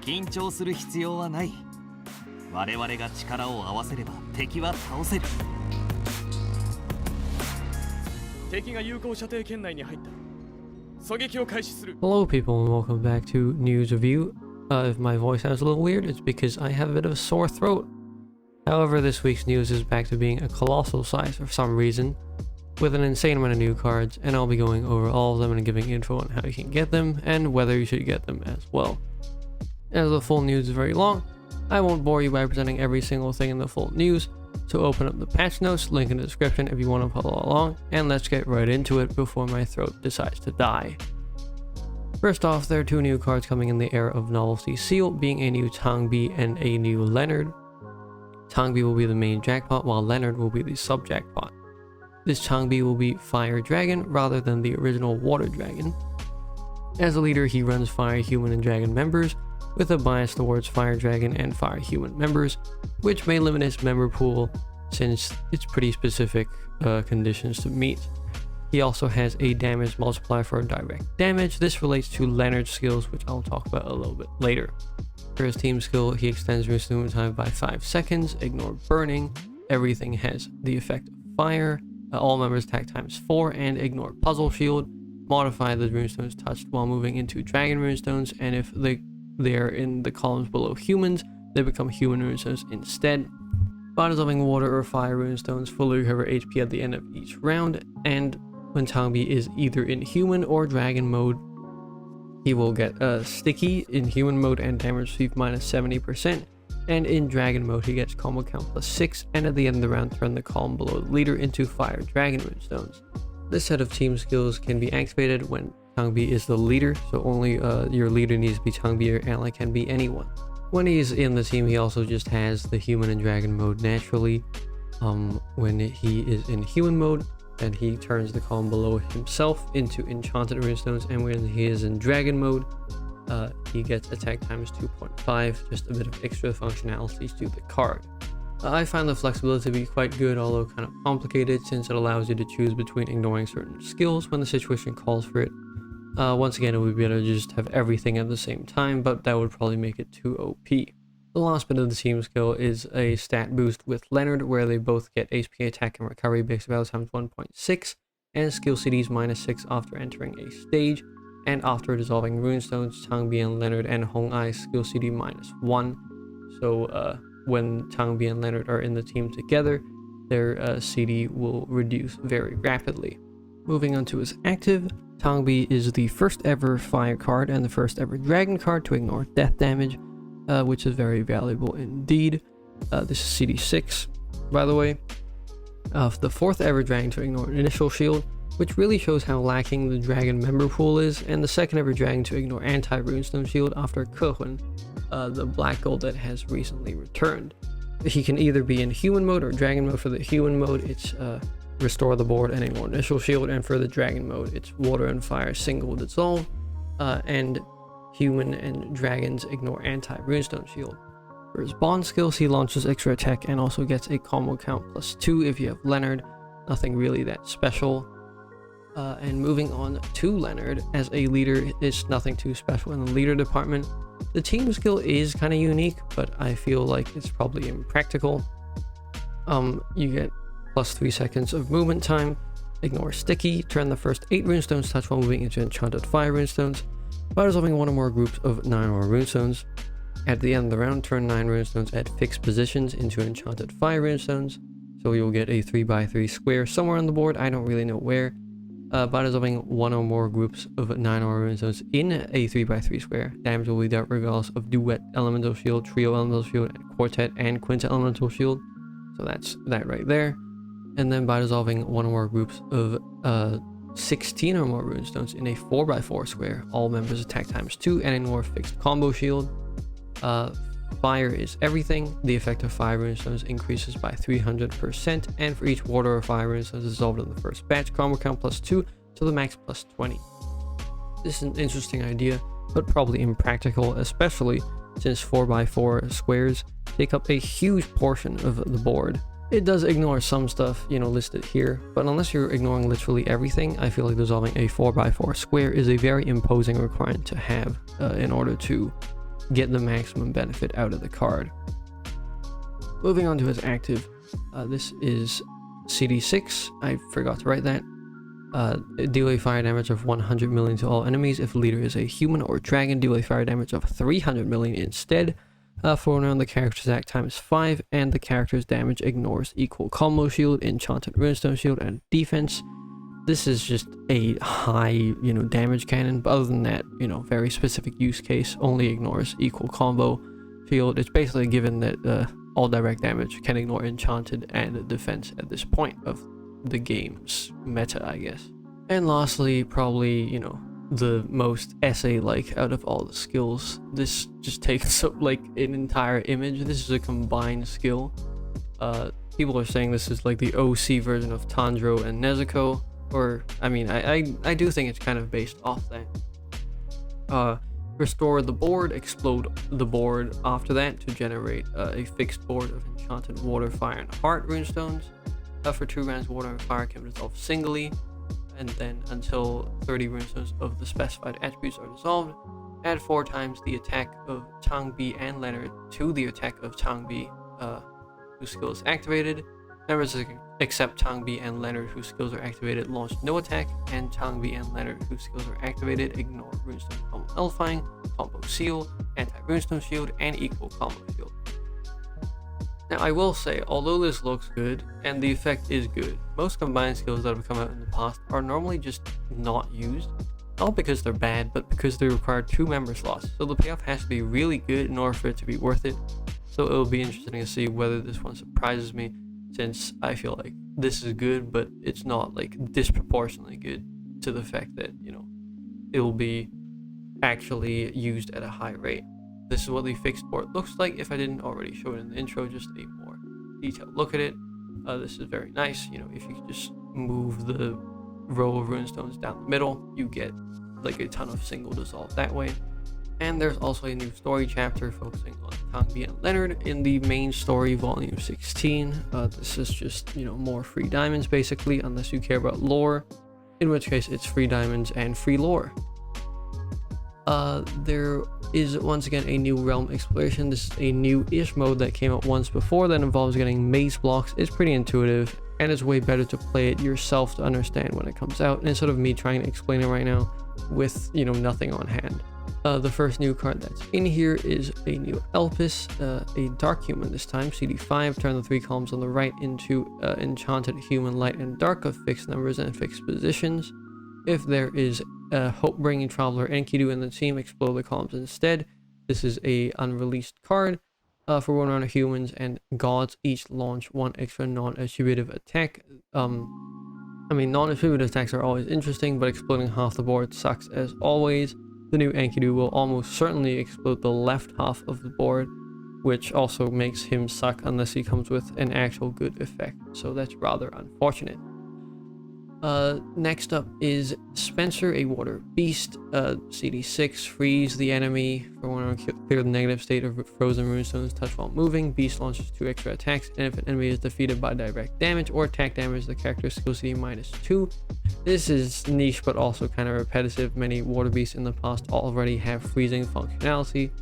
緊張する必要はない。我々が力を合わせれば敵は倒せる。敵が有効射程圏内に入った。狙撃を開始する。Hello people and welcome back to News Review. If my voice sounds a little weird, it's because I have a bit of a sore throat. However, this week's news is back to being a colossal size for some reason, with an insane amount of new cards, and I'll be going over all of them and giving info on how you can get them and whether you should get them as well. As the full news is very long, I won't bore you by presenting every single thing in the full news, so open up the patch notes, link in the description if you want to follow along, and let's get right into it before my throat decides to die. First off, there are two new cards coming in the era of Novelty Seal, being a new Tangbi and a new Leonard. Tangbi will be the main jackpot, while Leonard will be the sub-jackpot. This Tangbi will be Fire Dragon rather than the original Water Dragon. As a leader, he runs Fire Human and Dragon members, with a bias towards Fire Dragon and Fire Human members, which may limit his member pool since it's pretty specific conditions to meet. He also has a damage multiplier for direct damage. This relates to Leonard's skills, which I'll talk about a little bit later. For his team skill, he extends rune time by 5 seconds, ignore burning, everything has the effect of fire, all members attack times 4, and ignore puzzle shield, modify the runestones touched while moving into dragon runestones, and if they're in the columns below humans, they become human runestones instead. By dissolving water or fire runestones, fully recover HP at the end of each round, and when Tangbi is either in human or dragon mode, he will get sticky in human mode and damage received minus 70%, and in dragon mode he gets combo count plus 6, and at the end of the round turn the column below the leader into fire dragon runestones. This set of team skills can be activated when Tangbi is the leader, so only your leader needs to be Tangbi, your ally can be anyone. When he's in the team, he also just has the human and dragon mode naturally. When he is in human mode, and he turns the column below himself into enchanted runestones, and when he is in dragon mode, he gets attack times 2.5, just a bit of extra functionalities to the card. I find the flexibility to be quite good, although kind of complicated, since it allows you to choose between ignoring certain skills when the situation calls for it. Once again, it would be better to just have everything at the same time, but that would probably make it too OP. The last bit of the team skill is a stat boost with Leonard, where they both get HP, attack, and recovery base value times 1.6, and skill CDs minus 6 after entering a stage, and after dissolving runestones, Tangbi and Leonard and Hong Ai's skill CD minus 1. So when Tangbi and Leonard are in the team together, their CD will reduce very rapidly. Moving on to his active, Tangbi is the first ever fire card and the first ever dragon card to ignore death damage, which is very valuable indeed. This is CD 6, by the way. The fourth ever dragon to ignore initial shield, which really shows how lacking the dragon member pool is, and the second ever dragon to ignore anti-runestone shield after Karū, the black gold that has recently returned. He can either be in human mode or dragon mode. For the human mode, it's restore the board and ignore initial shield, and for the dragon mode, it's water and fire single dissolve, and human and dragons ignore anti-runestone shield. For his bond skills, he launches extra attack and also gets a combo count plus 2 if you have Leonard. Nothing really that special. And moving on to Leonard, as a leader, it's nothing too special in the leader department. The team skill is kind of unique, but I feel like it's probably impractical. You get plus 3 seconds of movement time, ignore sticky, turn the first 8 runestones touch while moving into enchanted fire runestones by dissolving one or more groups of 9 or more runestones. At the end of the round, turn 9 runestones at fixed positions into enchanted fire runestones, so you'll get a 3x3 square somewhere on the board, I don't really know where. By dissolving one or more groups of 9 or more runestones in a 3x3 square, damage will be dealt regardless of duet elemental shield, trio elemental shield, and quartet and quintet elemental shield. So that's that right there. And then by dissolving one or more groups of 16 or more runestones in a 4x4 square, all members attack times 2 and ignore fixed combo shield. Fire is everything. The effect of fire runestones increases by 300%, and for each water or fire runestone dissolved in the first batch, combo count plus 2 to the max plus 20. This is an interesting idea, but probably impractical, especially since 4x4 squares take up a huge portion of the board. It does ignore some stuff, listed here, but unless you're ignoring literally everything, I feel like dissolving a 4x4 square is a very imposing requirement to have in order to get the maximum benefit out of the card. Moving on to his active, this is CD6. I forgot to write that. Deal a fire damage of 100 million to all enemies. If the leader is a human or dragon, deal a fire damage of 300 million instead. For now, the character's attack time is 5, and the character's damage ignores equal combo shield, enchanted runestone shield, and defense. This is just a high, damage cannon, but other than that, very specific use case, only ignores equal combo shield. It's basically given that all direct damage can ignore enchanted and defense at this point of the game's meta, I guess. And lastly, probably, the most essay-like out of all the skills. This just takes up like an entire image. This is a combined skill. People are saying this is like the OC version of Tanjiro and Nezuko, or I do think it's kind of based off that. Restore the board, explode the board after that to generate a fixed board of enchanted water, fire, and heart runestones. For 2 rounds, water and fire can resolve singly, and then until 30 runestones of the specified attributes are dissolved, add 4 times the attack of Cang and Leonard to the attack of Cang, whose skill is activated. Members except Cang and Leonard whose skills are activated launch no attack, and Cang and Leonard whose skills are activated ignore runestone combo nullifying, combo seal, anti-runestone shield, and equal combo shield. Now I will say, although this looks good and the effect is good, most combined skills that have come out in the past are normally just not used. Not because they're bad, but because they require 2 member slots, so the payoff has to be really good in order for it to be worth it. So it will be interesting to see whether this one surprises me, since I feel like this is good, but it's not like disproportionately good to the fact that, it will be actually used at a high rate. This is what the fixed board looks like. If I didn't already show it in the intro, just a more detailed look at it. This is very nice. If you just move the row of runestones down the middle, you get like a ton of single dissolve that way. And there's also a new story chapter focusing on Cang and Leonard in the main story, volume 16. This is just, more free diamonds basically, unless you care about lore, in which case it's free diamonds and free lore. There is once again a new realm exploration. This is a new-ish mode that came out once before that involves getting maze blocks. It's pretty intuitive, and it's way better to play it yourself to understand when it comes out, instead of me trying to explain it right now with, nothing on hand. The first new card that's in here is a new Elpis, a dark human this time, CD5. Turn the 3 columns on the right into enchanted human light and dark of fixed numbers and fixed positions. If there is a hope-bringing traveler Enkidu in the team, explode the columns instead. This is a unreleased card. For 1 round of humans and gods, each launch 1 extra non-attributive attack. Non-attributive attacks are always interesting, but exploding half the board sucks as always. The new Enkidu will almost certainly explode the left half of the board, which also makes him suck unless he comes with an actual good effect, so that's rather unfortunate. Next up is Spencer, a water beast. CD6, freeze the enemy for 1 round, clear the negative state of frozen runestones, touch while moving. Beast launches 2 extra attacks, and if an enemy is defeated by direct damage or attack damage, the character's skill CD -2. This is niche but also kind of repetitive. Many water beasts in the past already have freezing functionality.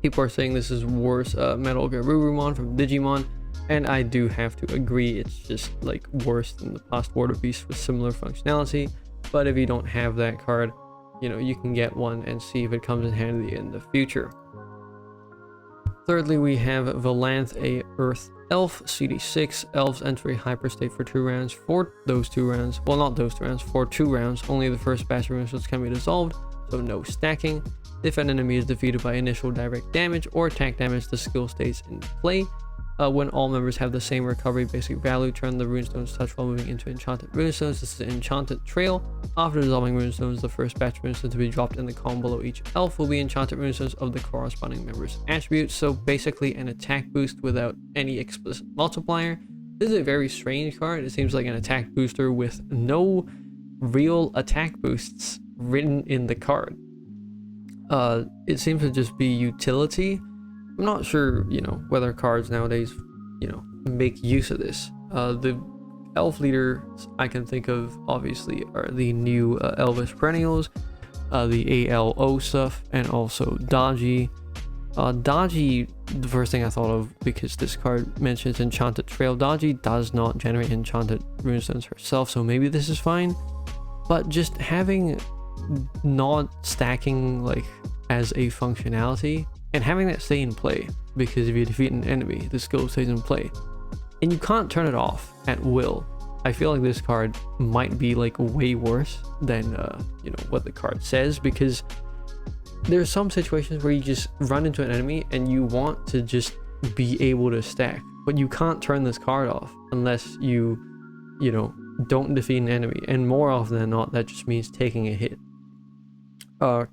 People are saying this is worse Metal Garurumon from Digimon, and I do have to agree. It's just like worse than the past water beast with similar functionality. But if you don't have that card, you can get one and see if it comes in handy in the future. Thirdly, we have Valanth, a Earth Elf, CD6. Elves enter a hyperstate for 2 rounds. For those 2 rounds, well, not those 2 rounds, for 2 rounds, only the first batch of runestones can be dissolved, so no stacking. If an enemy is defeated by initial direct damage or attack damage, the skill stays in play. When all members have the same recovery basic value, turn the runestones touch while moving into enchanted runestones. This is an enchanted trail. After dissolving runestones, the first batch of runestones to be dropped in the column below each elf will be enchanted runestones of the corresponding member's attributes. So basically an attack boost without any explicit multiplier. This is a very strange card. It seems like an attack booster with no real attack boosts written in the card. It seems to just be utility. I'm not sure, whether cards nowadays, make use of this. The elf leaders I can think of, obviously, are the new Elvish Perennials, the ALO stuff, and also Daji. Daji, the first thing I thought of, because this card mentions Enchanted Trail, Daji does not generate enchanted runestones herself, so maybe this is fine. But just having not stacking like as a functionality and having that stay in play, because if you defeat an enemy, the skill stays in play and you can't turn it off at will. I feel like this card might be like way worse than you know, what the card says, because there's some situations where you just run into an enemy and you want to just be able to stack, but you can't turn this card off unless you know, don't defeat an enemy, and more often than not that just means taking a hit.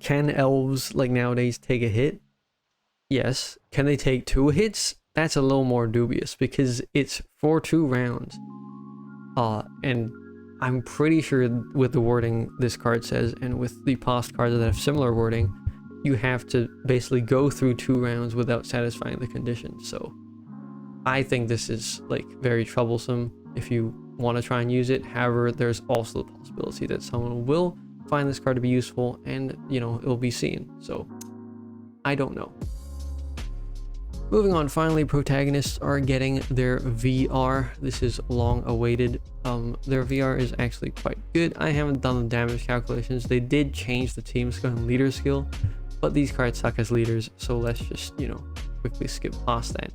Can elves like nowadays take a hit? Yes. Can they take 2 hits? That's a little more dubious, because it's for 2 rounds. And I'm pretty sure with the wording this card says, and with the past cards that have similar wording, you have to basically go through 2 rounds without satisfying the conditions. So I think this is like very troublesome if you want to try and use it. However, there's also the possibility that someone will find this card to be useful, and you know, it'll be seen. So I don't know. Moving on, finally, protagonists are getting their VR. This is long awaited. Their VR is actually quite good. I haven't done the damage calculations. They did change the team skill and leader skill, but these cards suck as leaders, so let's just, you know, quickly skip past that.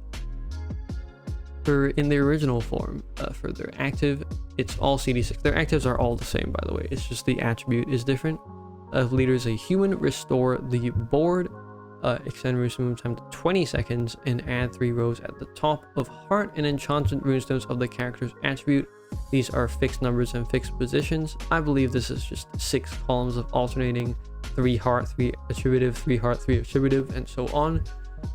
In the original form, for their active, it's all CD6. Their actives are all the same, by the way. It's just the attribute is different. If leader is a human, restore the board, extend rune time to 20 seconds, and add 3 rows at the top of heart and enchanted runestones of the character's attribute. These are fixed numbers and fixed positions. I believe this is just 6 columns of alternating 3 heart, 3 attributive, 3 heart, 3 attributive, and so on.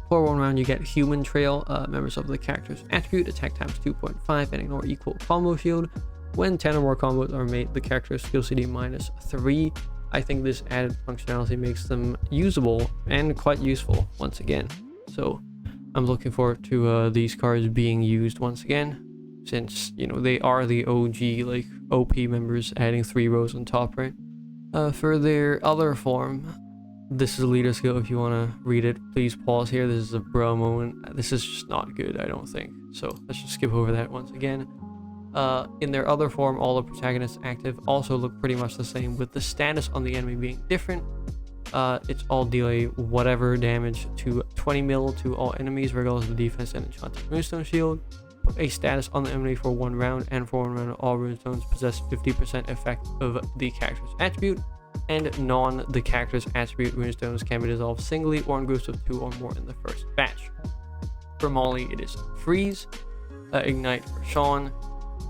For 1 round, you get Human Trail, members of the character's attribute, attack times 2.5, and ignore equal combo shield. When 10 or more combos are made, the character's skill CD minus 3. I think this added functionality makes them usable and quite useful once again. So I'm looking forward to these cards being used once again, since, you know, they are the OG like OP members, adding 3 rows on top, right? For their other form, this is a leader skill. If you want to read it, please pause here. This is a bro moment. This is just not good, I don't think. So let's just skip over that once again. In their other form, all the protagonists active also look pretty much the same, with the status on the enemy being different. It's all deal a whatever damage to 20 mil to all enemies, regardless of the defense and enchanted runestone shield. Put a status on the enemy for 1 round, and for 1 round all runestones possess 50% effect of the character's attribute, and the character's attribute runestones can be dissolved singly or in groups of 2 or more in the first batch. For Molly, it is Freeze, Ignite for Sean,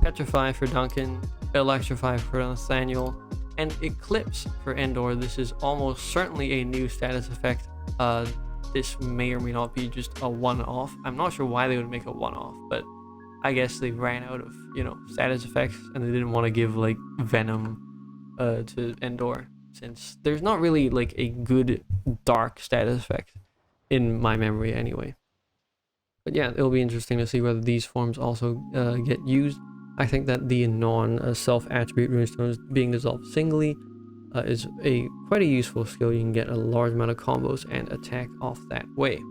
Petrify for Duncan, Electrify for Nathaniel, and Eclipse for Endor. This is almost certainly a new status effect. This may or may not be just a one-off. I'm not sure why they would make a one-off, but I guess they ran out of, you know, status effects, and they didn't want to give like Venom to Endor, since there's not really like a good dark status effect in my memory anyway. But yeah, it'll be interesting to see whether these forms also get used. I think that the non-self-attribute runestones being dissolved singly is quite a useful skill. You can get a large amount of combos and attack off that way.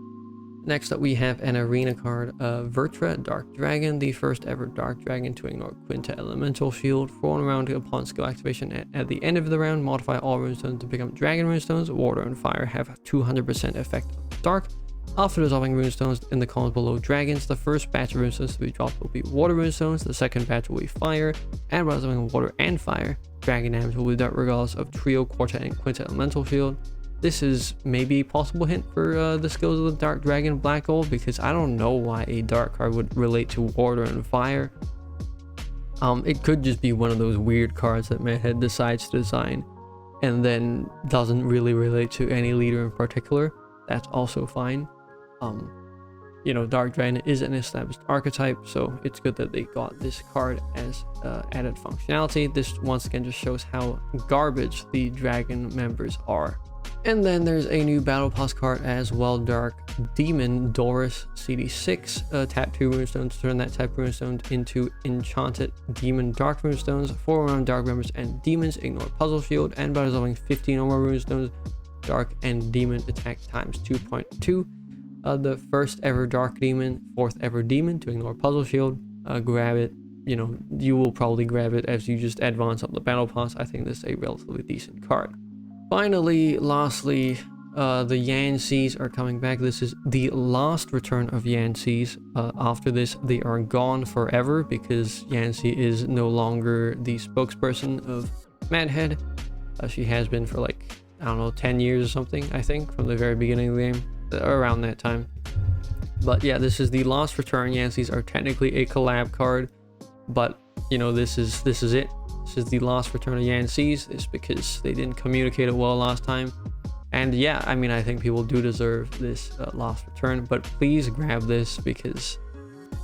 Next up, we have an arena card, Vertra Dark Dragon, the first ever Dark Dragon to ignore Quinta Elemental Shield. For 1 round upon skill activation at the end of the round, modify all runestones to become Dragon runestones. Water and fire have 200% effect of Dark. After dissolving runestones in the columns below dragons, the first batch of runestones to be dropped will be water runestones, the second batch will be fire, and by dissolving water and fire, dragon damage will be dealt regardless of trio, quartet, and quinta elemental shield. This is maybe a possible hint for the skills of the Dark Dragon Black Gold, because I don't know why a dark card would relate to water and fire. It could just be one of those weird cards that Methead decides to design and then doesn't really relate to any leader in particular. That's also fine. You know, Dark Dragon is an established archetype, so it's good that they got this card as added functionality. This once again just shows how garbage the dragon members are. And then there's a new battle pass card as well, Dark Demon Doris CD6. Tap 2 runestones to turn that type runestone into enchanted demon dark runestones. 4 round dark members and demons ignore puzzle shield, and by dissolving 15 or more runestones, dark and demon attack times 2.2. The first ever Dark Demon, fourth ever Demon to ignore Puzzle Shield. Grab it. You know, you will probably grab it as you just advance up the battle pass. I think this is a relatively decent card. Finally, lastly, the Yanxis are coming back. This is the last return of Yanxis. After this, they are gone forever because Yanxi is no longer the spokesperson of Madhead. She has been for like, I don't know, 10 years or something, I think, from the very beginning of the game, around that time. But yeah, this is the last return. Yanxis are technically a collab card, but you know, this is it. This is the last return of Yanxis. It's because they didn't communicate it well last time. And yeah, I mean, I think people do deserve this last return, but please grab this because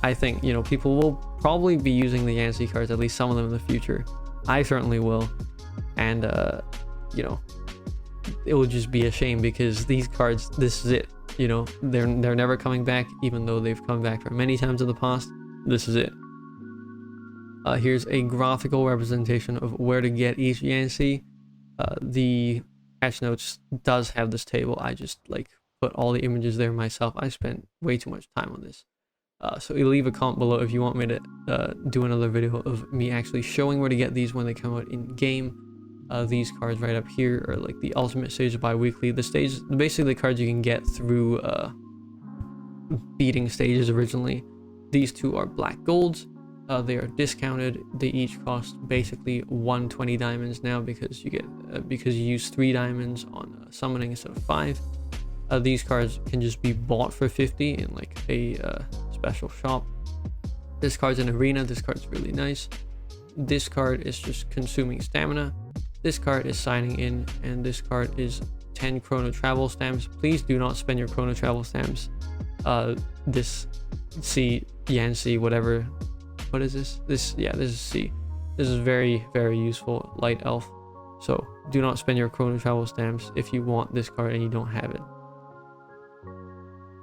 I think, you know, people will probably be using the Yanxi cards, at least some of them in the future. I certainly will. And, you know, it will just be a shame because these cards, this is it. You know, they're never coming back, even though they've come back for many times in the past. This is it. Here's a graphical representation of where to get each Yanxi. The patch notes does have this table. I just like put all the images there myself. I spent way too much time on this. So you leave a comment below if you want me to do another video of me actually showing where to get these when they come out in game. These cards right up here are like the ultimate stage bi-weekly. The stage, basically the cards you can get through beating stages originally. These two are black golds. They are discounted. They each cost basically 120 diamonds now because you get because you use 3 diamonds on summoning instead of 5. These cards can just be bought for 50 in like a special shop. This card's an arena. This card's really nice. This card is just consuming stamina. This card is signing in, and this card is 10 chrono travel stamps. Please do not spend your chrono travel stamps. This C, Yanxi, whatever. What is this? This is C. This is very, very useful, light elf. So do not spend your chrono travel stamps if you want this card and you don't have it.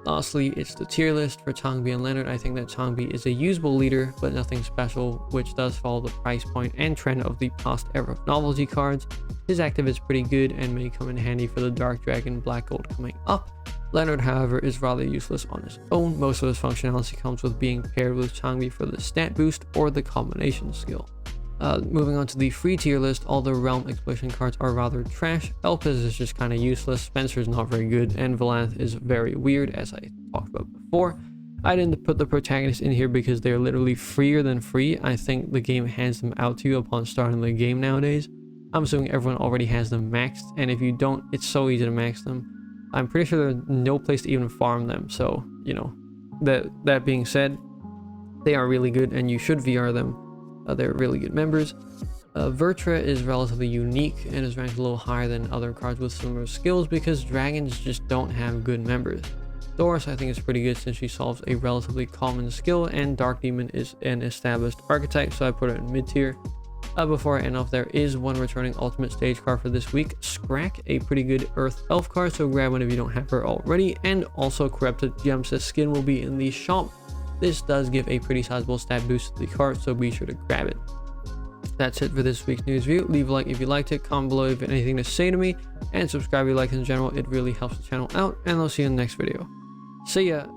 Lastly, it's the tier list for Changbi and Leonard. I think that Changbi is a usable leader, but nothing special, which does follow the price point and trend of the past era of novelty cards. His active is pretty good and may come in handy for the Dark Dragon Black Gold coming up. Leonard, however, is rather useless on his own. Most of his functionality comes with being paired with Changbi for the stat boost or the combination skill. Moving on to the free tier list, all the Realm Exploration cards are rather trash. Elpis is just kind of useless, Spencer is not very good, and Valanth is very weird, as I talked about before. I didn't put the protagonists in here because they're literally freer than free. I think the game hands them out to you upon starting the game nowadays. I'm assuming everyone already has them maxed, and if you don't, it's so easy to max them. I'm pretty sure there's no place to even farm them, so, you know, that being said, they are really good and you should VR them. They're really good members. Vertra is relatively unique and is ranked a little higher than other cards with similar skills because dragons just don't have good members. Doris I think is pretty good since she solves a relatively common skill, and Dark Demon is an established archetype, so I put it in mid tier. Before I end off, there is one returning ultimate stage card for this week, Scrack, a pretty good Earth Elf card, so grab one if you don't have her already, and also Corrupted Gem's skin will be in the shop. This does give a pretty sizable stat boost to the card, so be sure to grab it. That's it for this week's news review. Leave a like if you liked it, comment below if you have anything to say to me, and subscribe if you like in general. It really helps the channel out, and I'll see you in the next video. See ya!